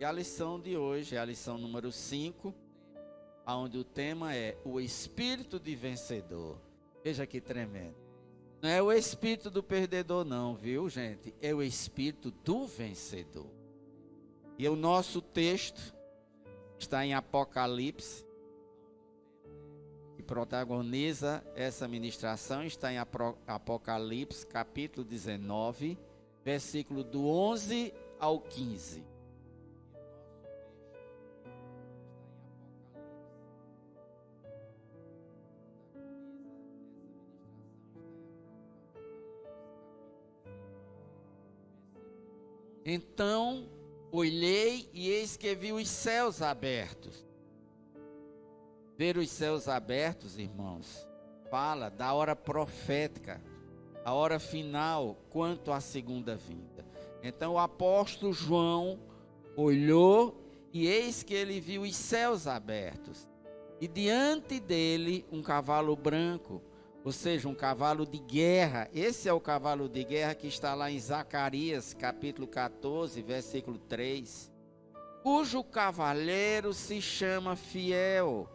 E a lição de hoje é a lição número 5, onde o tema é o espírito de vencedor. Veja que tremendo. Não é o espírito do perdedor não, viu, gente? É o espírito do vencedor. E o nosso texto está em Apocalipse, que protagoniza essa ministração, está em Apocalipse, capítulo 19, versículo do 11 ao 15. Então olhei e eis que vi os céus abertos. Ver os céus abertos, irmãos, fala da hora profética, a hora final quanto à segunda vinda. Então o apóstolo João olhou e eis que ele viu os céus abertos. E diante dele um cavalo branco, ou seja, um cavalo de guerra. Esse é o cavalo de guerra que está lá em Zacarias, capítulo 14, versículo 3. Cujo cavaleiro se chama Fiel.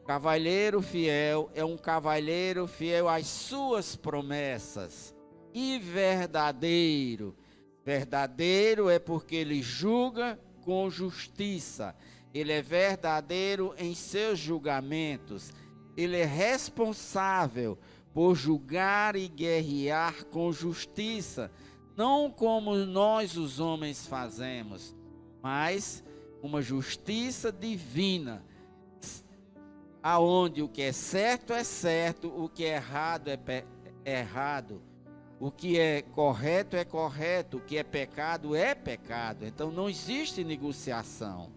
Cavaleiro fiel é um cavaleiro fiel às suas promessas. E verdadeiro. Verdadeiro é porque ele julga com justiça. Ele é verdadeiro em seus julgamentos. Ele é responsável por julgar e guerrear com justiça, não como nós os homens fazemos, mas uma justiça divina, aonde o que é certo, o que é errado é errado, o que é correto, o que é pecado. Então não existe negociação.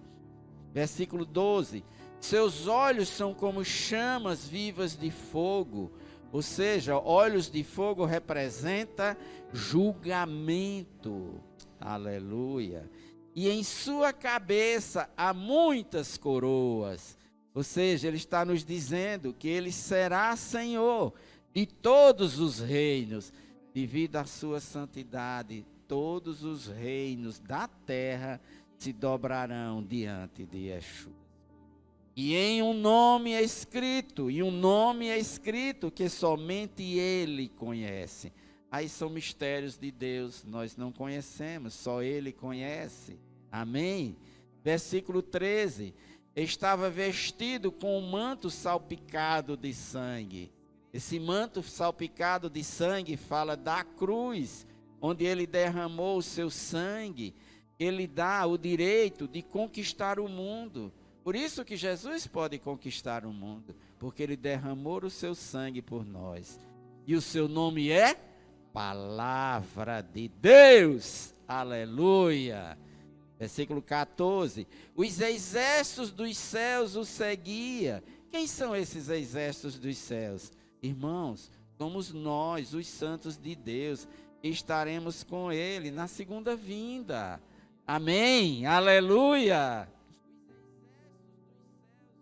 Versículo 12. Seus olhos são como chamas vivas de fogo, ou seja, olhos de fogo representa julgamento. Aleluia. E em sua cabeça há muitas coroas, ou seja, ele está nos dizendo que ele será Senhor de todos os reinos, devido à sua santidade. Todos os reinos da terra se dobrarão diante de Yeshua. E em um nome é escrito, que somente ele conhece. Aí são mistérios de Deus, nós não conhecemos, só ele conhece. Amém? Versículo 13. Estava vestido com um manto salpicado de sangue. Esse manto salpicado de sangue fala da cruz, onde ele derramou o seu sangue. Ele dá o direito de conquistar o mundo. Por isso que Jesus pode conquistar o mundo, porque ele derramou o seu sangue por nós. E o seu nome é Palavra de Deus. Aleluia. Versículo 14. Os exércitos dos céus o seguiam. Quem são esses exércitos dos céus? Irmãos, somos nós, os santos de Deus. Estaremos com ele na segunda vinda. Amém. Aleluia.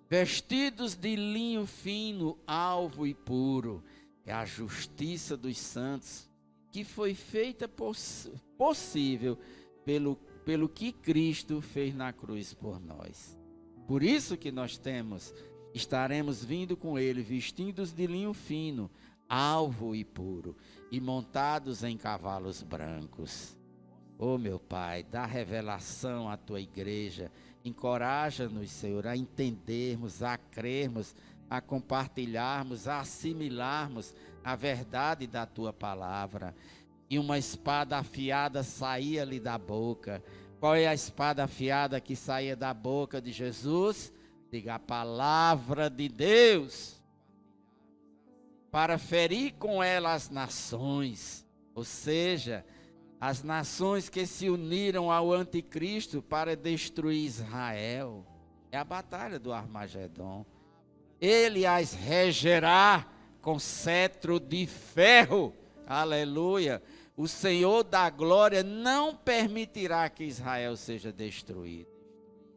Vestidos de linho fino, alvo e puro, é a justiça dos santos, que foi feita possível pelo que Cristo fez na cruz por nós. Por isso que nós estaremos vindo com ele, vestidos de linho fino, alvo e puro, e montados em cavalos brancos. Oh meu Pai, dá revelação à tua igreja, encoraja-nos, Senhor, a entendermos, a crermos, a compartilharmos, a assimilarmos a verdade da tua palavra. E uma espada afiada saía-lhe da boca. Qual é a espada afiada que saía da boca de Jesus? Diga: a palavra de Deus, para ferir com ela as nações, ou seja, as nações que se uniram ao anticristo para destruir Israel. É a batalha do Armagedon. Ele as regerá com cetro de ferro. Aleluia. O Senhor da glória não permitirá que Israel seja destruído.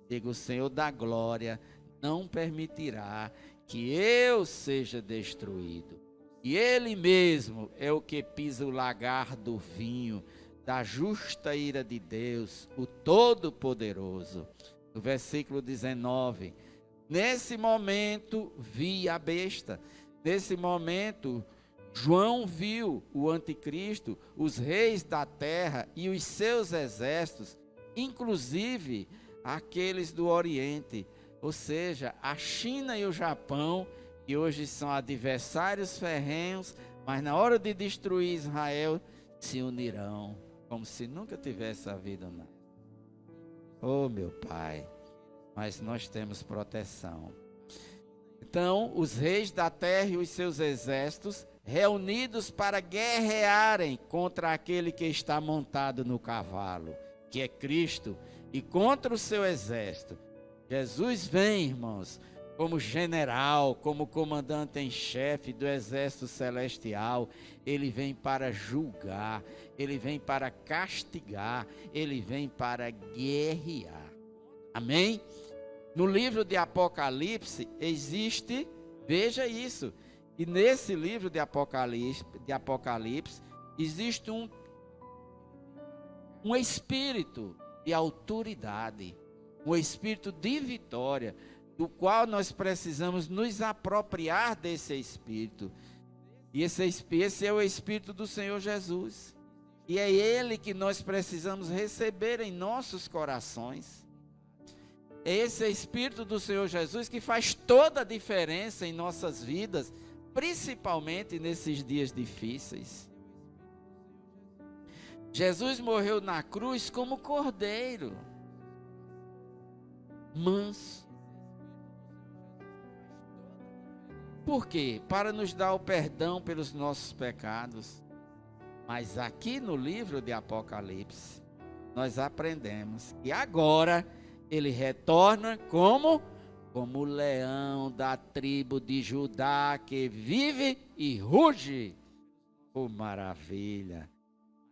Diga: o Senhor da glória não permitirá que eu seja destruído. E ele mesmo é o que pisa o lagar do vinho da justa ira de Deus, o Todo-Poderoso. No versículo 19, nesse momento vi a besta. Nesse momento, João viu o anticristo, os reis da terra e os seus exércitos, inclusive aqueles do Oriente, ou seja, a China e o Japão, que hoje são adversários ferrenhos, mas na hora de destruir Israel, se unirão, como se nunca tivesse havido nada. Oh, meu Pai, mas nós temos proteção. Então, os reis da terra e os seus exércitos, reunidos para guerrearem contra aquele que está montado no cavalo, que é Cristo, e contra o seu exército. Jesus vem, irmãos, como general, como comandante em chefe do exército celestial. Ele vem para julgar, ele vem para castigar, ele vem para guerrear. Amém? No livro de Apocalipse existe, veja isso, e nesse livro de Apocalipse existe um espírito de autoridade, um espírito de vitória, do qual nós precisamos nos apropriar desse espírito. E esse é o espírito do Senhor Jesus. E é ele que nós precisamos receber em nossos corações. É esse espírito do Senhor Jesus que faz toda a diferença em nossas vidas, principalmente nesses dias difíceis. Jesus morreu na cruz como cordeiro, manso. Por quê? Para nos dar o perdão pelos nossos pecados. Mas aqui no livro de Apocalipse, nós aprendemos que agora ele retorna como o leão da tribo de Judá, que vive e ruge. Oh, maravilha!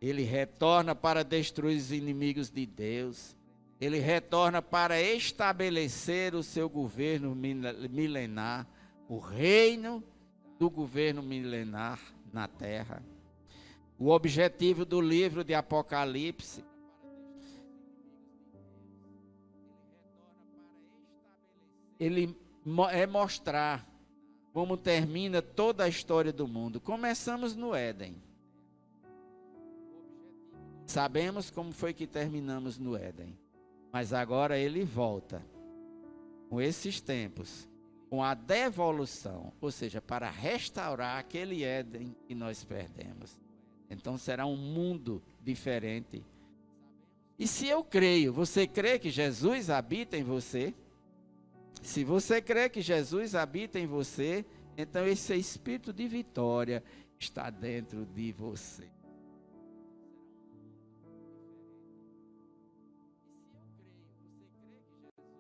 Ele retorna para destruir os inimigos de Deus. Ele retorna para estabelecer o seu governo milenar, o reino do governo milenar na terra. O objetivo do livro de Apocalipse é mostrar como termina toda a história do mundo. Começamos no Éden. Sabemos como foi que terminamos no Éden. Mas agora ele volta com esses tempos, com a devolução, ou seja, para restaurar aquele Éden que nós perdemos. Então será um mundo diferente. E se eu creio, você crê que Jesus habita em você? Se você crê que Jesus habita em você, então esse espírito de vitória está dentro de você.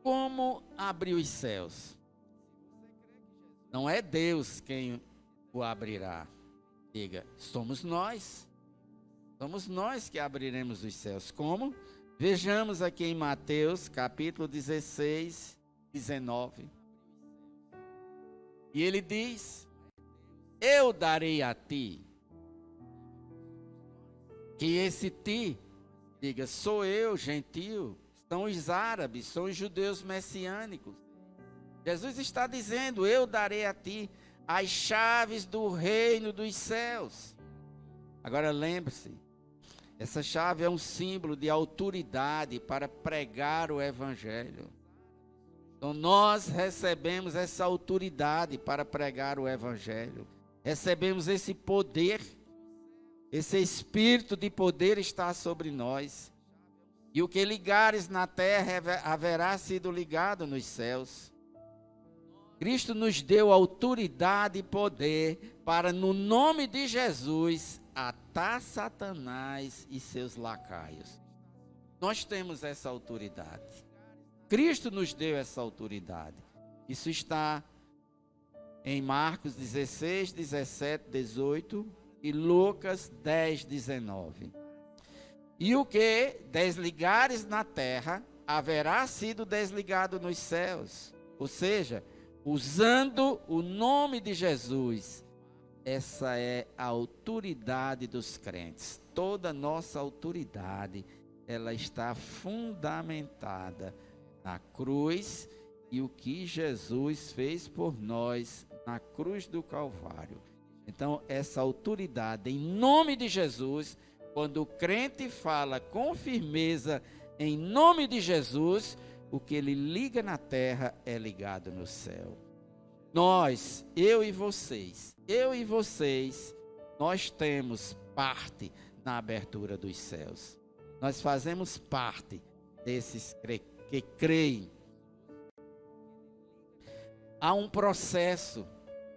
Como abrir os céus? Não é Deus quem o abrirá. Diga, somos nós. Somos nós que abriremos os céus. Como? Vejamos aqui em Mateus, capítulo 16, 19. E ele diz: eu darei a ti. Que esse ti, diga, sou eu, gentio. São os árabes, são os judeus messiânicos. Jesus está dizendo: eu darei a ti as chaves do reino dos céus. Agora lembre-se, essa chave é um símbolo de autoridade para pregar o evangelho. Então nós recebemos essa autoridade para pregar o evangelho. Recebemos esse poder, esse espírito de poder está sobre nós. E o que ligares na terra haverá sido ligado nos céus. Cristo nos deu autoridade e poder para, no nome de Jesus, atar Satanás e seus lacaios. Nós temos essa autoridade. Cristo nos deu essa autoridade. Isso está em Marcos 16, 17, 18 e Lucas 10, 19. E o que desligares na terra, haverá sido desligado nos céus. Ou seja, usando o nome de Jesus, essa é a autoridade dos crentes. Toda nossa autoridade, ela está fundamentada na cruz e o que Jesus fez por nós na cruz do Calvário. Então, essa autoridade, em nome de Jesus, quando o crente fala com firmeza, em nome de Jesus, o que ele liga na terra é ligado no céu. Nós, eu e vocês, nós temos parte na abertura dos céus. Nós fazemos parte desses que creem. Há um processo,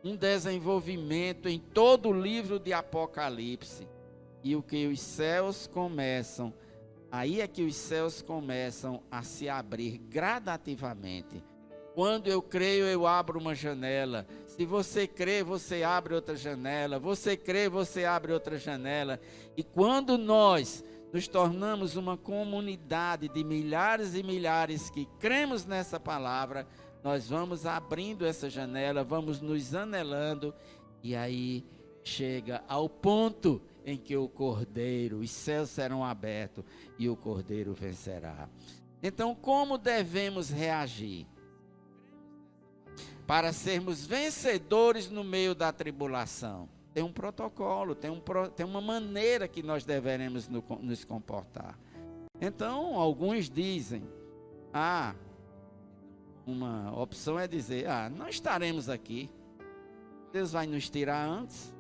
um desenvolvimento em todo o livro de Apocalipse. E o que os céus começam, aí é que os céus começam a se abrir gradativamente. Quando eu creio, eu abro uma janela. Se você crê, você abre outra janela. Você crê, você abre outra janela. E quando nós nos tornamos uma comunidade de milhares e milhares que cremos nessa palavra, nós vamos abrindo essa janela, vamos nos anelando, e aí chega ao ponto em que o Cordeiro, os céus serão abertos e o Cordeiro vencerá. Então, como devemos reagir para sermos vencedores no meio da tribulação? Tem um protocolo, tem uma maneira que nós deveremos nos comportar. Então, alguns dizem, uma opção é dizer, não estaremos aqui, Deus vai nos tirar antes.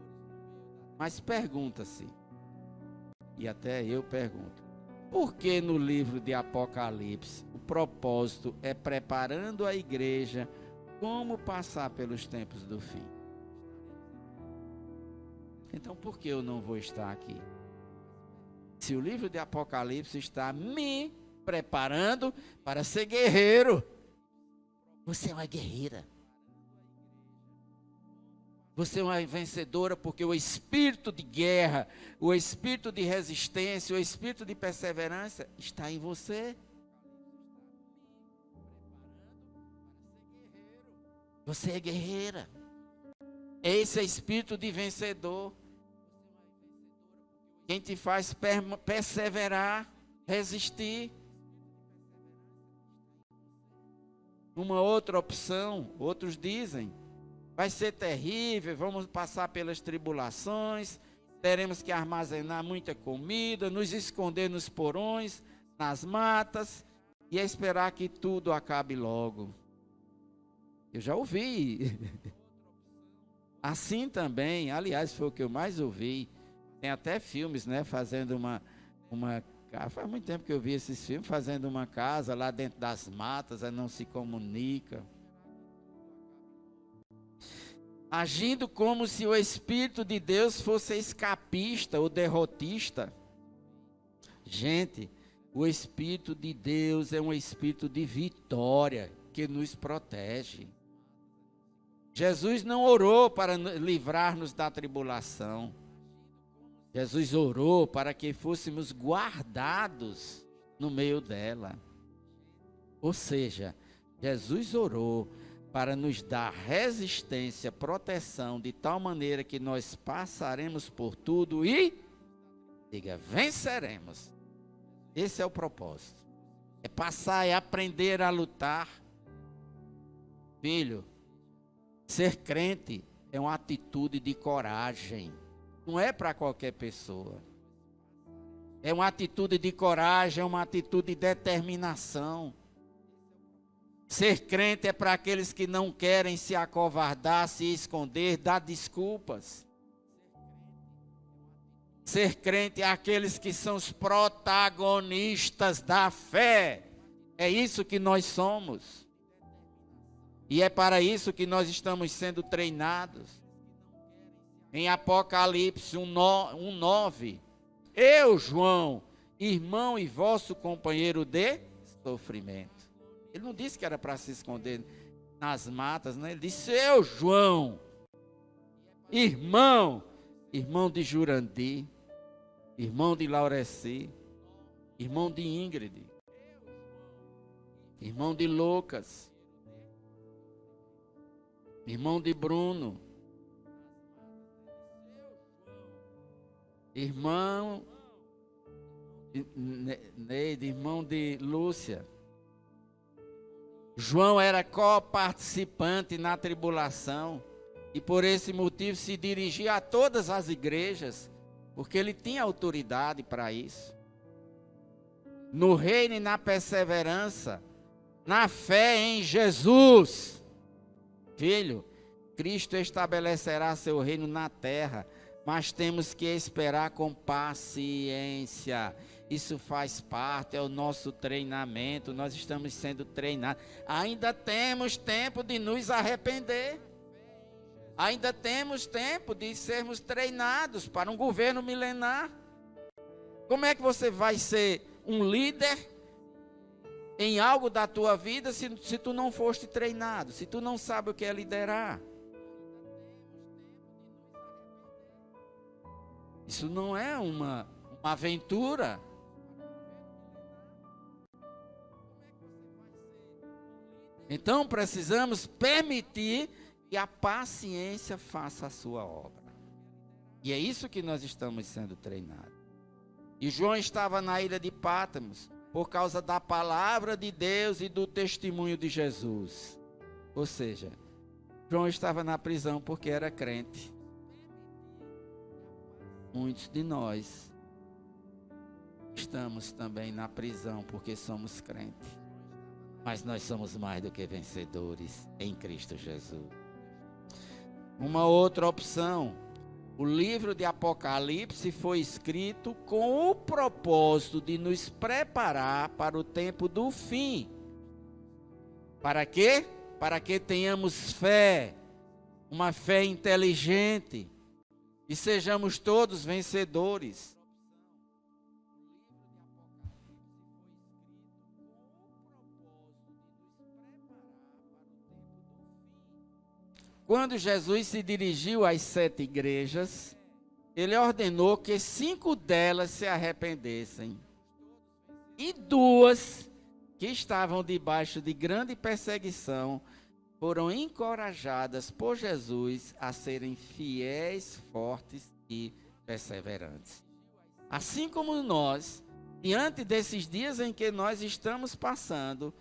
Mas pergunta-se, e até eu pergunto, por que no livro de Apocalipse o propósito é preparando a igreja como passar pelos tempos do fim? Então por que eu não vou estar aqui? Se o livro de Apocalipse está me preparando para ser guerreiro. Você é uma guerreira. Você é uma vencedora porque o espírito de guerra, o espírito de resistência, o espírito de perseverança está em você. Você é guerreira. Esse é o espírito de vencedor. Quem te faz perseverar, resistir. Uma outra opção, outros dizem, vai ser terrível, vamos passar pelas tribulações, teremos que armazenar muita comida, nos esconder nos porões, nas matas, e esperar que tudo acabe logo. Eu já ouvi. Assim também, aliás, foi o que eu mais ouvi. Tem até filmes, né, fazendo uma faz muito tempo que eu vi esses filmes, fazendo uma casa lá dentro das matas, não se comunica. Agindo como se o Espírito de Deus fosse escapista ou derrotista. Gente, o Espírito de Deus é um Espírito de vitória que nos protege. Jesus não orou para livrar-nos da tribulação. Jesus orou para que fôssemos guardados no meio dela. Ou seja, Jesus orou para nos dar resistência, proteção, de tal maneira que nós passaremos por tudo e, venceremos. Esse é o propósito. É passar, é aprender a lutar. Filho, ser crente é uma atitude de coragem. Não é para qualquer pessoa. É uma atitude de coragem, é uma atitude de determinação. Ser crente é para aqueles que não querem se acovardar, se esconder, dar desculpas. Ser crente é aqueles que são os protagonistas da fé. É isso que nós somos. E é para isso que nós estamos sendo treinados. Em Apocalipse 1:9, eu, João, irmão e vosso companheiro de sofrimento. Ele não disse que era para se esconder nas matas, né? Ele disse, eu, João, irmão de Jurandir, irmão de Laureci, irmão de Ingrid, irmão de Lucas, irmão de Bruno, irmão Neide, irmão de Lúcia. João era co-participante na tribulação e por esse motivo se dirigia a todas as igrejas, porque ele tinha autoridade para isso. No reino e na perseverança, na fé em Jesus. Filho, Cristo estabelecerá seu reino na terra, mas temos que esperar com paciência. Isso faz parte, é o nosso treinamento, nós estamos sendo treinados. Ainda temos tempo de nos arrepender. Ainda temos tempo de sermos treinados para um governo milenar. Como é que você vai ser um líder em algo da tua vida se tu não foste treinado, se tu não sabe o que é liderar? Isso não é uma aventura. Então precisamos permitir que a paciência faça a sua obra. E é isso que nós estamos sendo treinados. E João estava na ilha de Pátmos por causa da palavra de Deus e do testemunho de Jesus. Ou seja, João estava na prisão porque era crente. Muitos de nós estamos também na prisão porque somos crentes. Mas nós somos mais do que vencedores em Cristo Jesus. Uma outra opção. O livro de Apocalipse foi escrito com o propósito de nos preparar para o tempo do fim. Para quê? Para que tenhamos fé, uma fé inteligente e sejamos todos vencedores. Quando Jesus se dirigiu às 7 igrejas, ele ordenou que 5 delas se arrependessem. E 2, que estavam debaixo de grande perseguição, foram encorajadas por Jesus a serem fiéis, fortes e perseverantes. Assim como nós, diante desses dias em que nós estamos passando,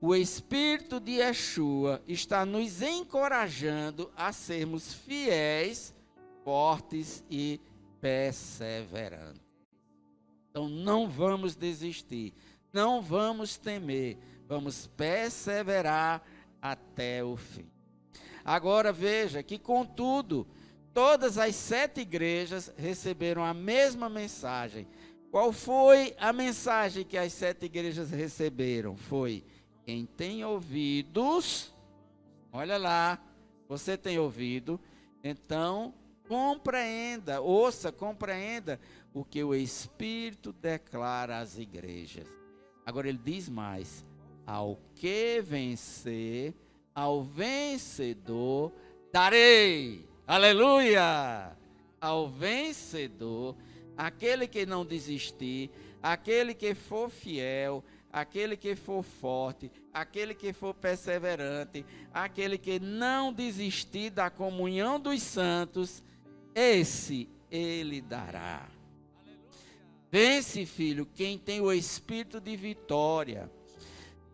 o Espírito de Yeshua está nos encorajando a sermos fiéis, fortes e perseverantes. Então não vamos desistir, não vamos temer, vamos perseverar até o fim. Agora veja que, contudo, todas as 7 igrejas receberam a mesma mensagem. Qual foi a mensagem que as 7 igrejas receberam? Foi: quem tem ouvidos, olha lá, você tem ouvido, então compreenda, ouça, compreenda o que o Espírito declara às igrejas. Agora ele diz mais: ao que vencer, ao vencedor darei, aleluia, ao vencedor, aquele que não desistir, aquele que for fiel, aquele que for forte, aquele que for perseverante, aquele que não desistir da comunhão dos santos, esse ele dará. Vence, filho, quem tem o espírito de vitória.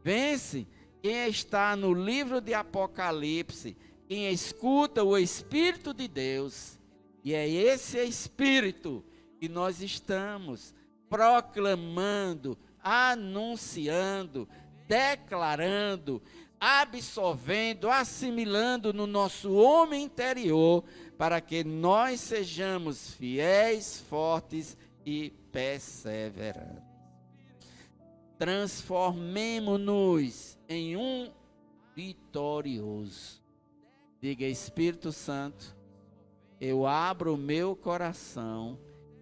Vence quem está no livro de Apocalipse, quem escuta o Espírito de Deus. E é esse Espírito que nós estamos proclamando, anunciando, declarando, absorvendo, assimilando no nosso homem interior, para que nós sejamos fiéis, fortes e perseverantes. Transformemo-nos em um vitorioso. Diga: Espírito Santo, eu abro o meu coração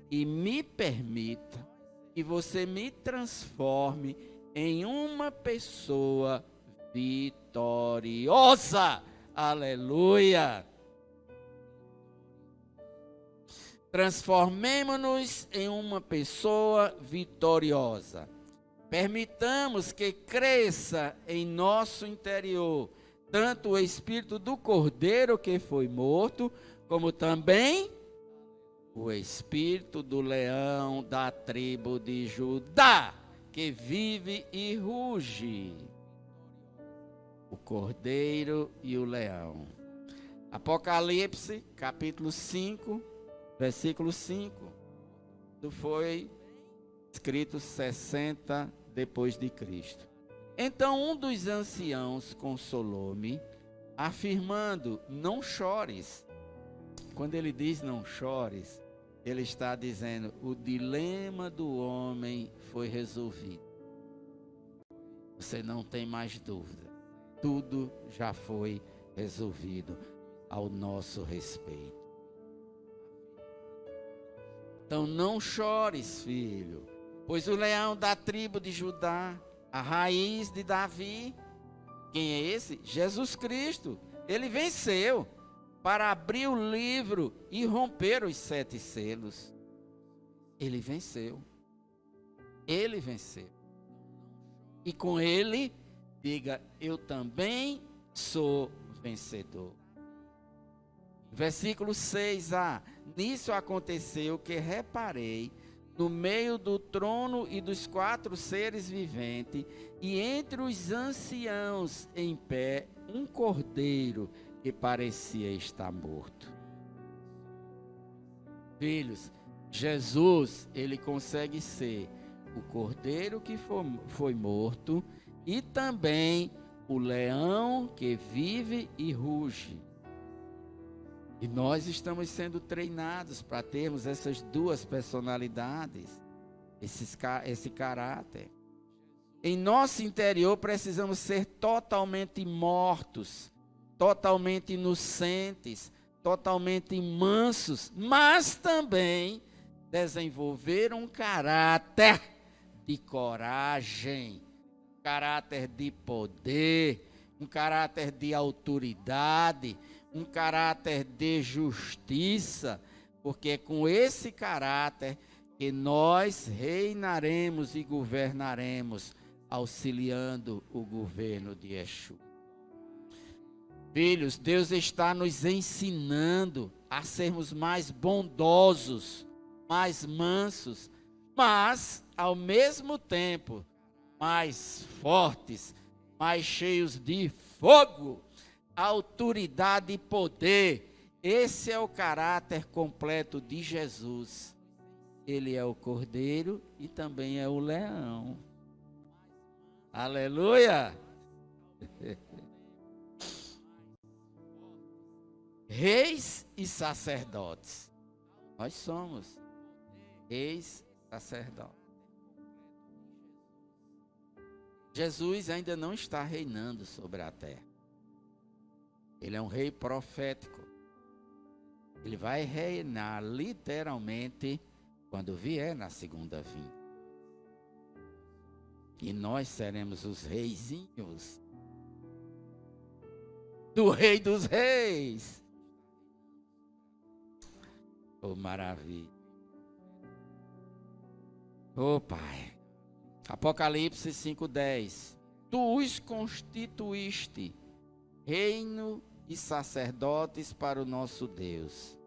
e me permita que você me transforme em uma pessoa vitoriosa. Aleluia! Transformemo-nos em uma pessoa vitoriosa. Permitamos que cresça em nosso interior tanto o espírito do Cordeiro que foi morto, como também o espírito do leão da tribo de Judá, que vive e ruge, o cordeiro e o leão. Apocalipse, capítulo 5, versículo 5. Isso foi escrito 60 depois de Cristo. Então um dos anciãos consolou-me, afirmando: não chores. Quando ele diz não chores, ele está dizendo: o dilema do homem foi resolvido. Você não tem mais dúvida. Tudo já foi resolvido ao nosso respeito. Então não chores, filho, pois o leão da tribo de Judá, a raiz de Davi, quem é esse? Jesus Cristo. Ele venceu para abrir o livro e romper os 7 selos. Ele venceu. Ele venceu. E com ele, diga: eu também sou vencedor. Versículo 6a. Nisso aconteceu que reparei no meio do trono e dos 4 seres viventes, e entre os anciãos em pé, um cordeiro que parecia estar morto. Filhos, Jesus, ele consegue ser o cordeiro que foi morto e também o leão que vive e ruge. E nós estamos sendo treinados para termos essas duas personalidades, esse caráter. Em nosso interior precisamos ser totalmente mortos, totalmente inocentes, totalmente mansos, mas também desenvolver um caráter de coragem, um caráter de poder, um caráter de autoridade, um caráter de justiça, porque é com esse caráter que nós reinaremos e governaremos, auxiliando o governo de Yeshua. Filhos, Deus está nos ensinando a sermos mais bondosos, mais mansos, mas, ao mesmo tempo, mais fortes, mais cheios de fogo, autoridade e poder. Esse é o caráter completo de Jesus. Ele é o cordeiro e também é o leão. Aleluia! Reis e sacerdotes. Nós somos reis e sacerdotes. Jesus ainda não está reinando sobre a terra. Ele é um rei profético. Ele vai reinar literalmente quando vier na segunda vinda. E nós seremos os reizinhos do Rei dos Reis. Oh, maravilha. Oh, Pai. Apocalipse 5:10. Tu os constituíste reino e sacerdotes para o nosso Deus.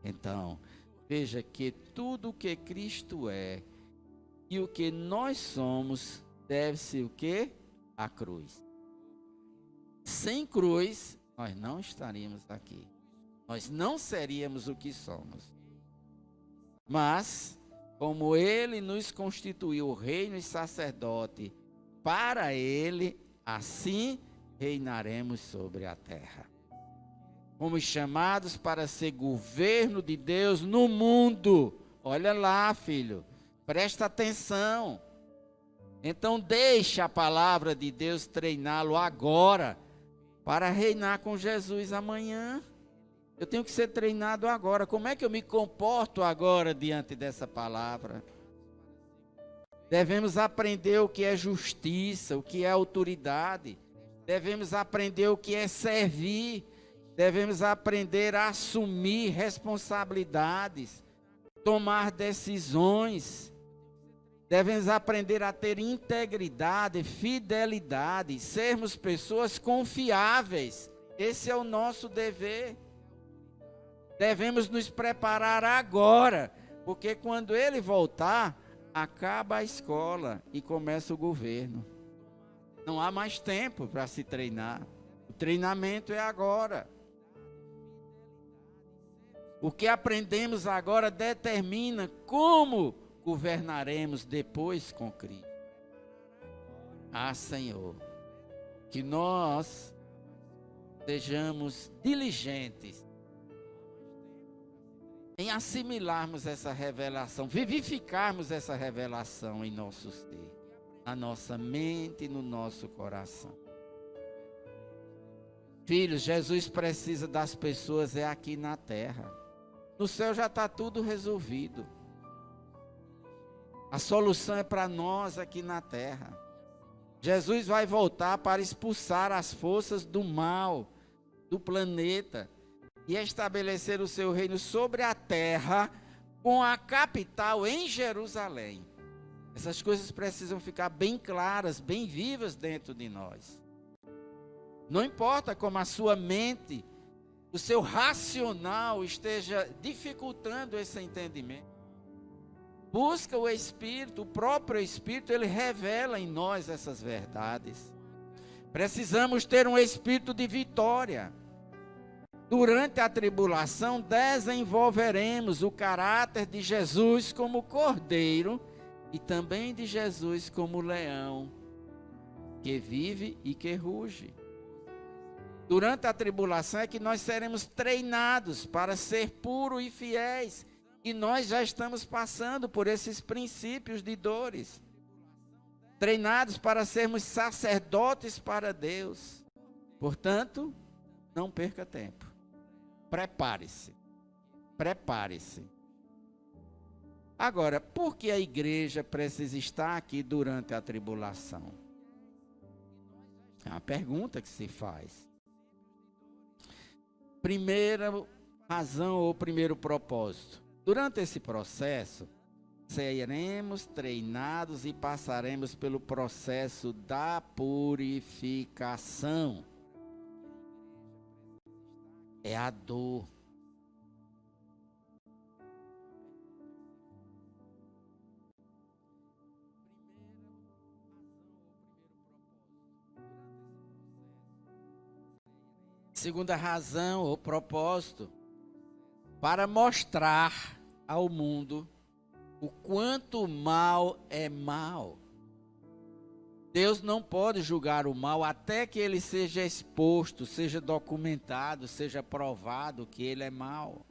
Então, veja que tudo o que Cristo é e o que nós somos deve-se o quê? A cruz. Sem cruz, nós não estaríamos aqui. Nós não seríamos o que somos. Mas, como Ele nos constituiu reino e sacerdote para Ele, assim reinaremos sobre a terra. Fomos chamados para ser governo de Deus no mundo. Olha lá, filho, presta atenção. Então deixa a palavra de Deus treiná-lo agora, para reinar com Jesus amanhã. Eu tenho que ser treinado agora. Como é que eu me comporto agora diante dessa palavra? Devemos aprender o que é justiça, o que é autoridade. Devemos aprender o que é servir. Devemos aprender a assumir responsabilidades, tomar decisões. Devemos aprender a ter integridade, fidelidade, sermos pessoas confiáveis. Esse é o nosso dever. Devemos nos preparar agora, porque quando ele voltar, acaba a escola e começa o governo. Não há mais tempo para se treinar. O treinamento é agora. O que aprendemos agora determina como governaremos depois com Cristo. Ah, Senhor, que nós sejamos diligentes em assimilarmos essa revelação, vivificarmos essa revelação em nosso ser, na nossa mente e no nosso coração. Filhos, Jesus precisa das pessoas aqui na terra. No céu já está tudo resolvido. A solução é para nós aqui na terra. Jesus vai voltar para expulsar as forças do mal do planeta e estabelecer o seu reino sobre a terra, com a capital em Jerusalém. Essas coisas precisam ficar bem claras, bem vivas dentro de nós. Não importa como a sua mente, o seu racional esteja dificultando esse entendimento. Busca o Espírito, o próprio Espírito, ele revela em nós essas verdades. Precisamos ter um espírito de vitória. Durante a tribulação, desenvolveremos o caráter de Jesus como cordeiro e também de Jesus como leão, que vive e que ruge. Durante a tribulação é que nós seremos treinados para ser puros e fiéis. E nós já estamos passando por esses princípios de dores. Treinados para sermos sacerdotes para Deus. Portanto, não perca tempo. Prepare-se. Prepare-se. Agora, por que a igreja precisa estar aqui durante a tribulação? É uma pergunta que se faz. Primeira razão ou primeiro propósito. Durante esse processo, seremos treinados e passaremos pelo processo da purificação. É a dor. Segunda razão ou propósito, para mostrar ao mundo o quanto o mal é mal. Deus não pode julgar o mal até que ele seja exposto, seja documentado, seja provado que ele é mal.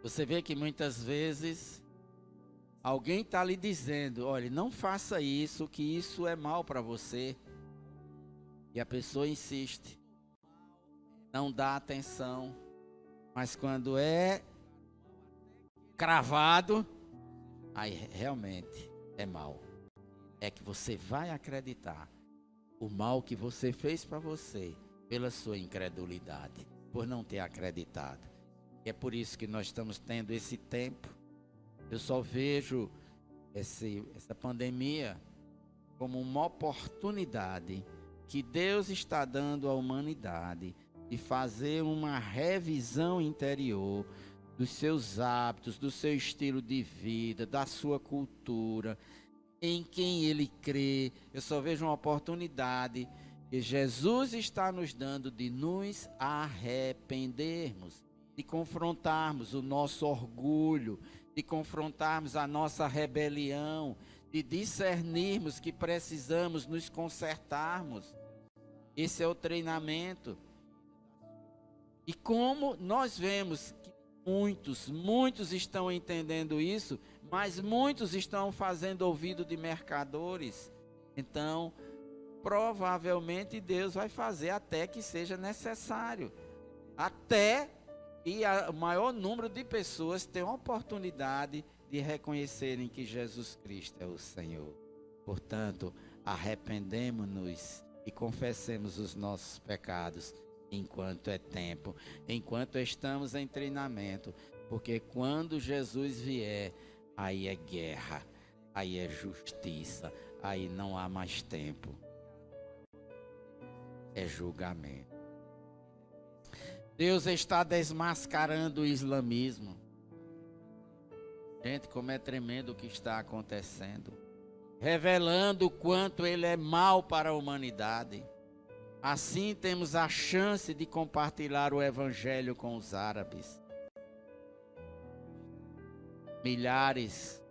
Você vê que muitas vezes alguém está lhe dizendo, olha, não faça isso, que isso é mal para você. E a pessoa insiste, não dá atenção, mas quando é cravado, aí realmente é mal. É que você vai acreditar o mal que você fez para você pela sua incredulidade, por não ter acreditado. E é por isso que nós estamos tendo esse tempo. Eu só vejo essa pandemia como uma oportunidade que Deus está dando à humanidade de fazer uma revisão interior dos seus hábitos, do seu estilo de vida, da sua cultura, em quem ele crê. Eu só vejo uma oportunidade que Jesus está nos dando de nos arrependermos, de confrontarmos o nosso orgulho, de confrontarmos a nossa rebelião, de discernirmos que precisamos nos consertarmos. Esse é o treinamento. E como nós vemos que muitos estão entendendo isso, mas muitos estão fazendo ouvido de mercadores. Então, provavelmente Deus vai fazer até que seja necessário. Até que o maior número de pessoas tenham a oportunidade de reconhecerem que Jesus Cristo é o Senhor. Portanto, arrependemos-nos e confessemos os nossos pecados enquanto é tempo, enquanto estamos em treinamento, porque quando Jesus vier, aí é guerra, aí é justiça, aí não há mais tempo, é julgamento. Deus está desmascarando o islamismo. Gente, como é tremendo o que está acontecendo. Revelando o quanto ele é mal para a humanidade. Assim temos a chance de compartilhar o evangelho com os árabes. Milhares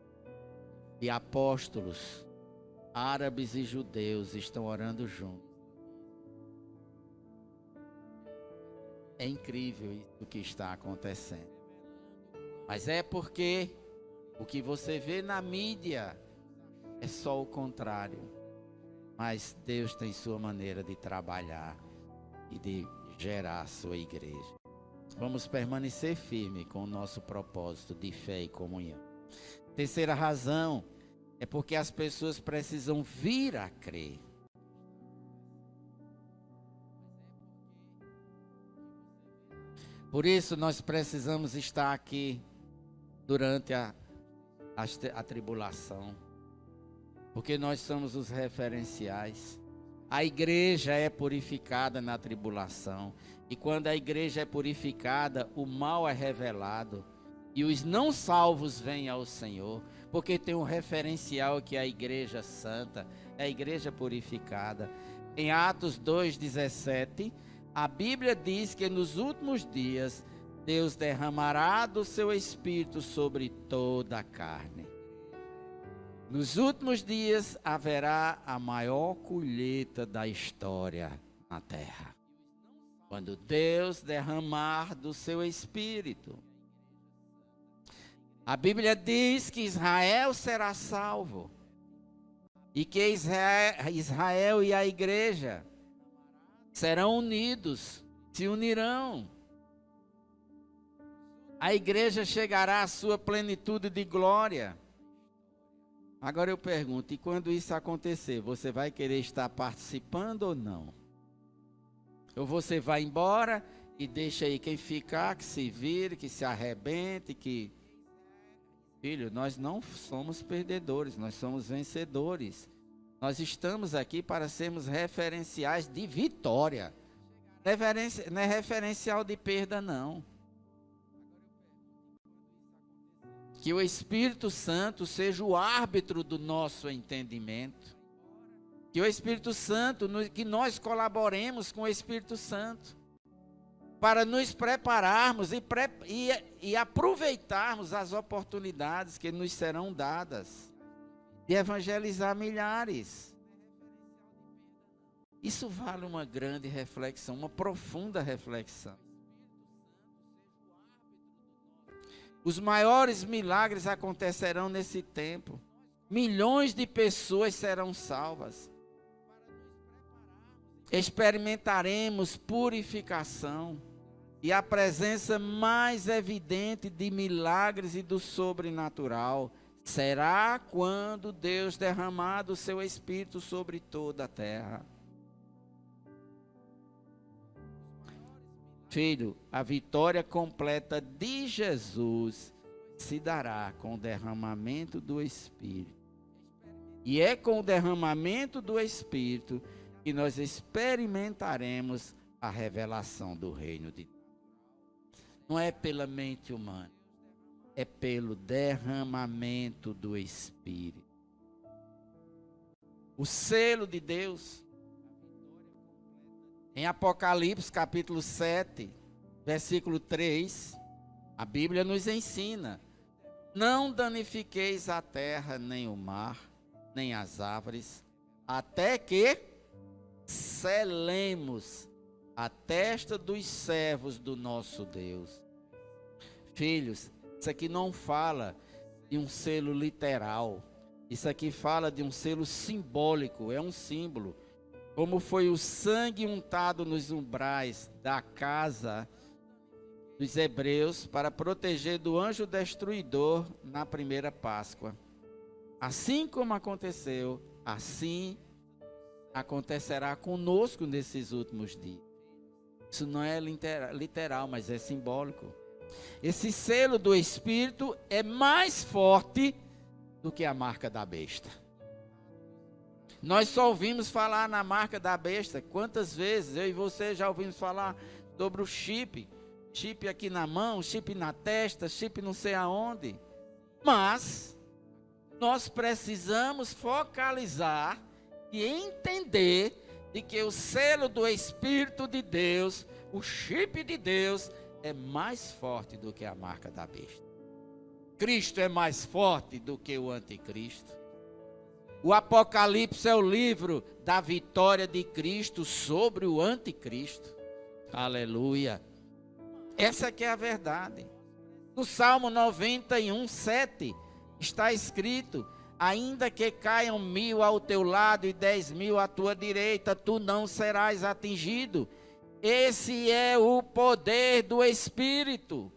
de apóstolos, árabes e judeus, estão orando juntos. É incrível isso que está acontecendo. Mas é porque o que você vê na mídia é só o contrário. Mas Deus tem sua maneira de trabalhar e de gerar a sua igreja. Vamos permanecer firme com o nosso propósito de fé e comunhão. Terceira razão é porque as pessoas precisam vir a crer. Por isso nós precisamos estar aqui durante a tribulação. Porque nós somos os referenciais. A igreja é purificada na tribulação. E quando a igreja é purificada, o mal é revelado. E os não salvos vêm ao Senhor. Porque tem um referencial que é a igreja santa, é a igreja purificada. Em Atos 2,17, a Bíblia diz que nos últimos dias, Deus derramará do seu Espírito sobre toda a carne. Nos últimos dias haverá a maior colheita da história na terra. Quando Deus derramar do seu Espírito. A Bíblia diz que Israel será salvo. E que Israel e a igreja serão unidos, se unirão. A igreja chegará à sua plenitude de glória. Agora eu pergunto, e quando isso acontecer, você vai querer estar participando ou não? Ou você vai embora e deixa aí quem ficar, que se vire, que se arrebente, que... Filho, nós não somos perdedores, nós somos vencedores. Nós estamos aqui para sermos referenciais de vitória. Não é referencial de perda, não. Que o Espírito Santo seja o árbitro do nosso entendimento. Que o Espírito Santo, que nós colaboremos com o Espírito Santo. Para nos prepararmos e aproveitarmos as oportunidades que nos serão dadas. De evangelizar milhares. Isso vale uma grande reflexão, uma profunda reflexão. Os maiores milagres acontecerão nesse tempo. Milhões de pessoas serão salvas. Experimentaremos purificação e a presença mais evidente de milagres e do sobrenatural será quando Deus derramar do seu Espírito sobre toda a terra. Filho, a vitória completa de Jesus se dará com o derramamento do Espírito. E é com o derramamento do Espírito que nós experimentaremos a revelação do reino de Deus. Não é pela mente humana, é pelo derramamento do Espírito. O selo de Deus. Em Apocalipse capítulo 7, versículo 3, a Bíblia nos ensina: não danifiqueis a terra, nem o mar, nem as árvores, até que selemos a testa dos servos do nosso Deus. Filhos, isso aqui não fala de um selo literal, isso aqui fala de um selo simbólico, é um símbolo. Como foi o sangue untado nos umbrais da casa dos hebreus para proteger do anjo destruidor na primeira Páscoa. Assim como aconteceu, assim acontecerá conosco nesses últimos dias. Isso não é literal, mas é simbólico. Esse selo do Espírito é mais forte do que a marca da besta. Nós só ouvimos falar na marca da besta. Quantas vezes eu e você já ouvimos falar sobre o chip? chip aqui na mão, chip na testa, chip não sei aonde. Mas nós precisamos focalizar e entender de que o selo do Espírito de Deus, o chip de Deus, é mais forte do que a marca da besta. Cristo é mais forte do que o anticristo. O Apocalipse é o livro da vitória de Cristo sobre o anticristo. Aleluia. Essa que é a verdade. No Salmo 91, 7, está escrito: ainda que caiam 1000 ao teu lado e 10.000 à tua direita, tu não serás atingido. Esse é o poder do Espírito.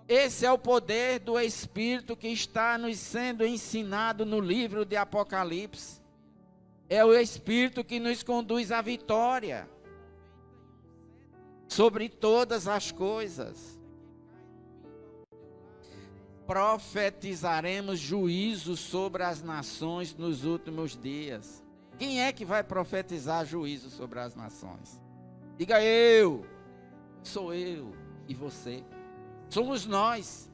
Esse é o poder do Espírito que está nos sendo ensinado no livro de Apocalipse. É o Espírito que nos conduz à vitória sobre todas as coisas. Profetizaremos juízo sobre as nações nos últimos dias. Quem é que vai profetizar juízo sobre as nações? Diga eu, sou eu e você. Somos nós.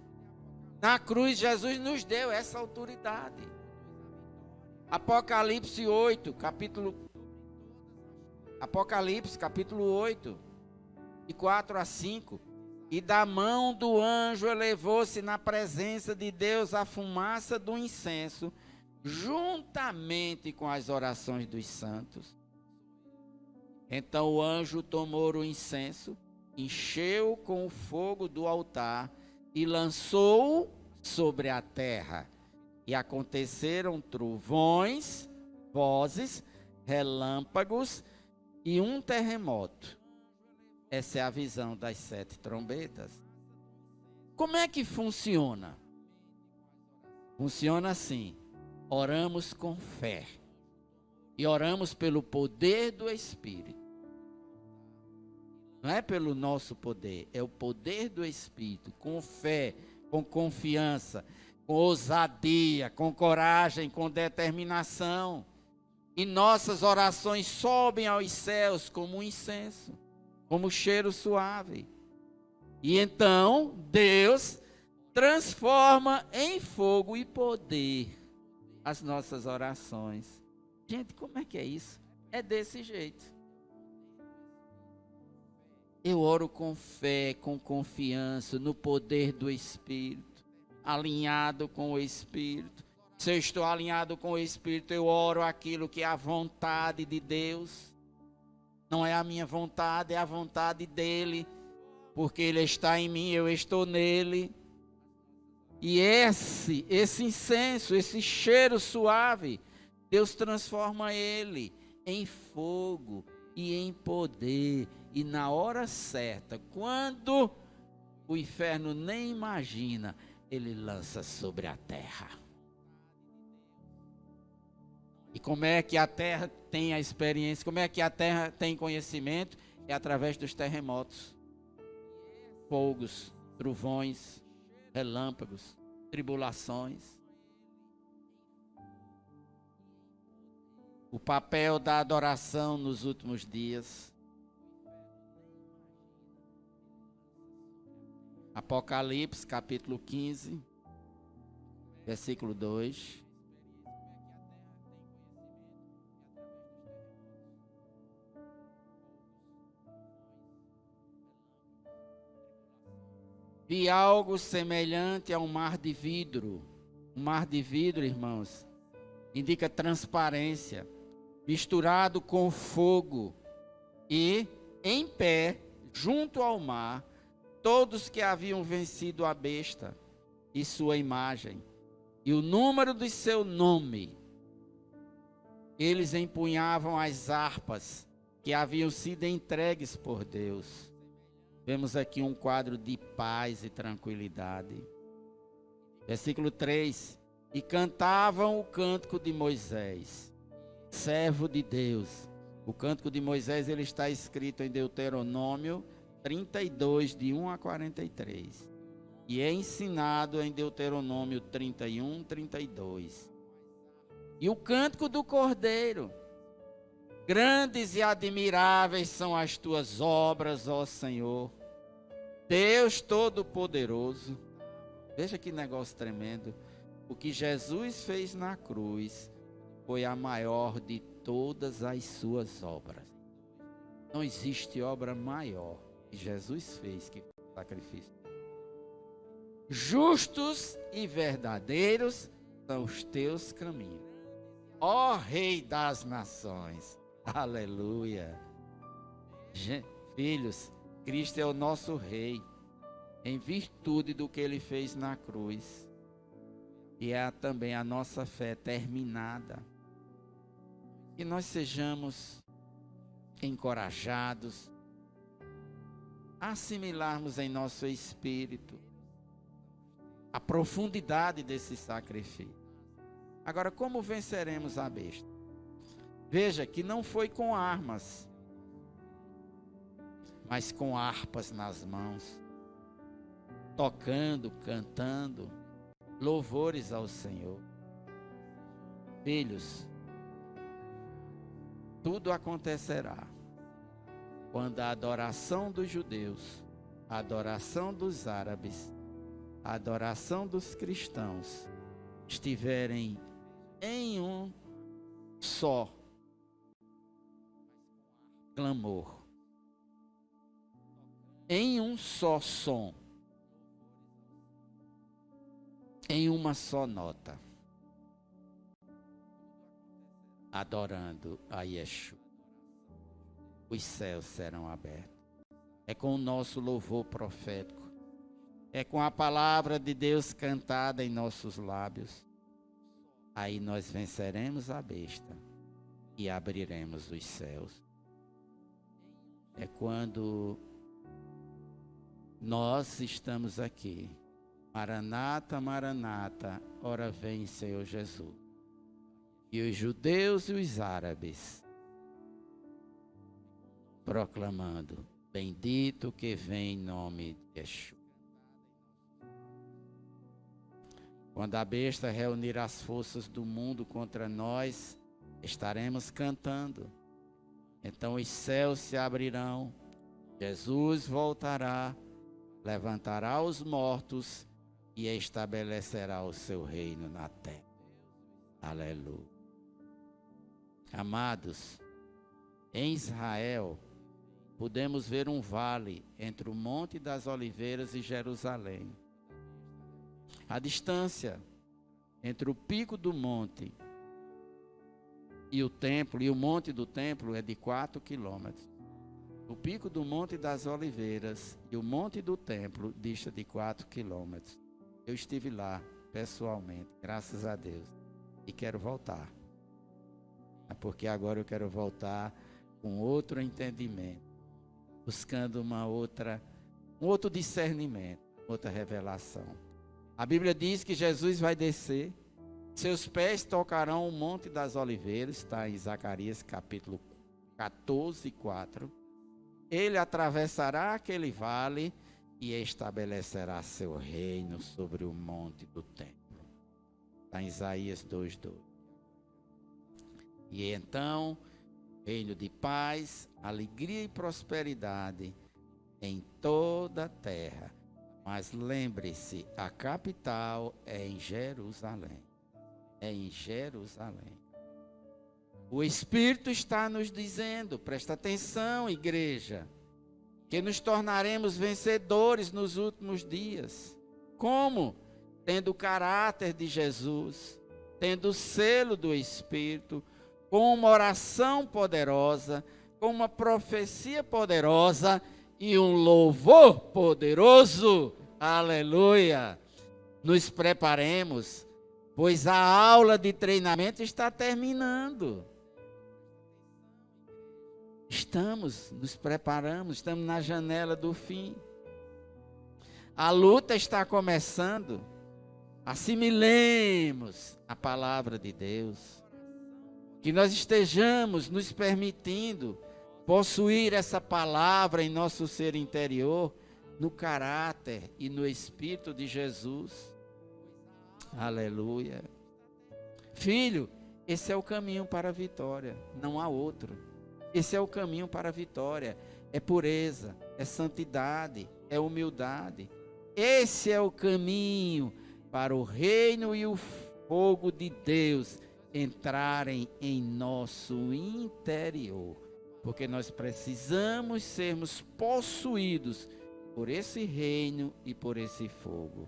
Na cruz, Jesus nos deu essa autoridade. Apocalipse 8, capítulo 8, de 4 a 5. E da mão do anjo elevou-se na presença de Deus a fumaça do incenso, juntamente com as orações dos santos. Então o anjo tomou o incenso, encheu com o fogo do altar e lançou-o sobre a terra. E aconteceram trovões, vozes, relâmpagos e um terremoto. Essa é a visão das 7 trombetas. Como é que funciona? Funciona assim: oramos com fé e oramos pelo poder do Espírito. Não é pelo nosso poder, é o poder do Espírito, com fé, com confiança, com ousadia, com coragem, com determinação. E nossas orações sobem aos céus como um incenso, como cheiro suave. E então Deus transforma em fogo e poder as nossas orações. Gente, como é que é isso? É desse jeito. Eu oro com fé, com confiança, no poder do Espírito, alinhado com o Espírito. Se eu estou alinhado com o Espírito, eu oro aquilo que é a vontade de Deus. Não é a minha vontade, é a vontade dEle, porque Ele está em mim, eu estou nele. E esse incenso, esse cheiro suave, Deus transforma ele em fogo e em poder. E na hora certa, quando o inferno nem imagina, ele lança sobre a terra. E como é que a terra tem a experiência? Como é que a terra tem conhecimento? É através dos terremotos, fogos, trovões, relâmpagos, tribulações. O papel da adoração nos últimos dias. Apocalipse, capítulo 15, versículo 2. Vi algo semelhante a um mar de vidro. Um mar de vidro, irmãos, indica transparência, misturado com fogo. E, em pé, junto ao mar, todos que haviam vencido a besta e sua imagem, e o número do seu nome. Eles empunhavam as harpas que haviam sido entregues por Deus. Vemos aqui um quadro de paz e tranquilidade. Versículo 3. E cantavam o cântico de Moisés, servo de Deus. O cântico de Moisés, ele está escrito em Deuteronômio 32, de 1 a 43. E é ensinado em Deuteronômio 31, 32. E o cântico do Cordeiro, Grandes e admiráveis são as tuas obras, ó Senhor. Deus Todo-Poderoso. Veja que negócio tremendo. O que Jesus fez na cruz foi a maior de todas as suas obras. Não existe obra maior que Jesus fez que o sacrifício. Justos e verdadeiros são os teus caminhos, ó Rei das nações. Aleluia. Filhos, Cristo é o nosso Rei, em virtude do que Ele fez na cruz. E é também a nossa fé terminada. Que nós sejamos encorajados a assimilarmos em nosso espírito a profundidade desse sacrifício. Agora, como venceremos a besta? Veja que não foi com armas, mas com harpas nas mãos, tocando, cantando louvores ao Senhor. Filhos, tudo acontecerá quando a adoração dos judeus, a adoração dos árabes, a adoração dos cristãos estiverem em um só clamor, em um só som, em uma só nota, adorando a Yeshua, os céus serão abertos. É com o nosso louvor profético, é com a palavra de Deus cantada em nossos lábios. Aí nós venceremos a besta e abriremos os céus. É quando nós estamos aqui. Maranata, Maranata, ora vem, Senhor Jesus. E os judeus e os árabes proclamando: bendito que vem em nome de Yeshua. Quando a besta reunir as forças do mundo contra nós, estaremos cantando. Então os céus se abrirão, Jesus voltará, levantará os mortos e estabelecerá o seu reino na terra. Aleluia. Amados, em Israel, podemos ver um vale entre o Monte das Oliveiras e Jerusalém. A distância entre o pico do monte e o templo, e o monte do templo, é de 4 quilômetros. O pico do Monte das Oliveiras e o monte do templo dista de 4 quilômetros. Eu estive lá, pessoalmente, graças a Deus, e quero voltar. Porque agora eu quero voltar com outro entendimento, buscando um outro discernimento, outra revelação. A Bíblia diz que Jesus vai descer, seus pés tocarão o Monte das Oliveiras, está em Zacarias capítulo 14, 4. Ele atravessará aquele vale e estabelecerá seu reino sobre o monte do templo. Está em Isaías 2:2. E então, reino de paz, alegria e prosperidade em toda a terra. Mas lembre-se, a capital é em Jerusalém. É em Jerusalém. O Espírito está nos dizendo, presta atenção, igreja, que nos tornaremos vencedores nos últimos dias. Como? Tendo o caráter de Jesus, tendo o selo do Espírito, com uma oração poderosa, com uma profecia poderosa e um louvor poderoso. Aleluia! Nos preparemos, pois a aula de treinamento está terminando. Nos preparamos, estamos na janela do fim. A luta está começando. Assimilemos a palavra de Deus. Que nós estejamos nos permitindo possuir essa palavra em nosso ser interior, no caráter e no Espírito de Jesus. Aleluia. Filho, esse é o caminho para a vitória, não há outro. Esse é o caminho para a vitória. É pureza, é santidade, é humildade. Esse é o caminho para o reino e o fogo de Deus entrarem em nosso interior. Porque nós precisamos sermos possuídos por esse reino e por esse fogo.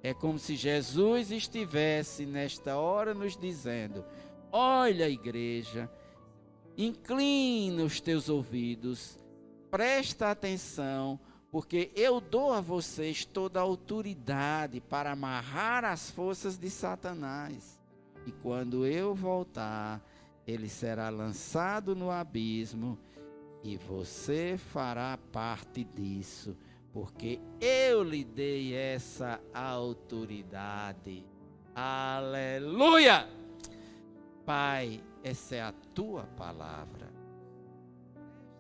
É como se Jesus estivesse nesta hora nos dizendo: olha, igreja, inclina os teus ouvidos, presta atenção, porque eu dou a vocês toda a autoridade para amarrar as forças de Satanás. E quando eu voltar, ele será lançado no abismo e você fará parte disso, porque eu lhe dei essa autoridade. Aleluia! Pai, essa é a tua palavra.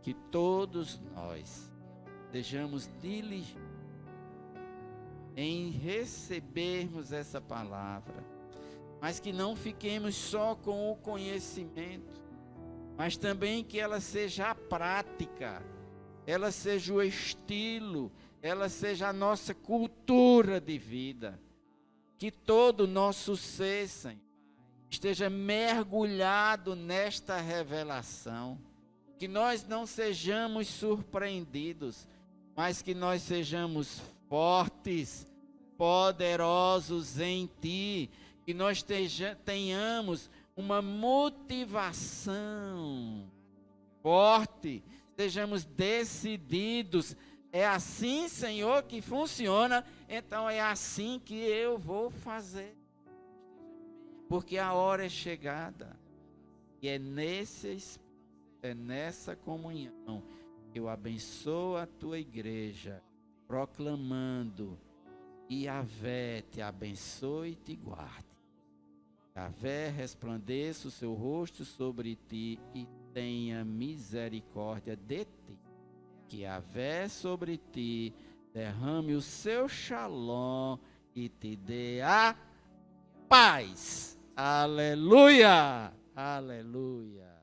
Que todos nós sejamos diligentes em recebermos essa palavra, mas que não fiquemos só com o conhecimento, mas também que ela seja a prática, ela seja o estilo, ela seja a nossa cultura de vida. Que todo o nosso ser, Senhor, esteja mergulhado nesta revelação. Que nós não sejamos surpreendidos, mas que nós sejamos fortes, poderosos em Ti. Que nós tenhamos uma motivação forte, sejamos decididos. É assim, Senhor, que funciona, então é assim que eu vou fazer. Porque a hora é chegada, e é nessa comunhão que eu abençoo a tua igreja, proclamando: Yahvé te abençoe e te guarde. Yahvé resplandeça o seu rosto sobre ti e tenha misericórdia de ti. Que Yahvé sobre ti derrame o seu shalom e te dê a paz. Aleluia! Aleluia!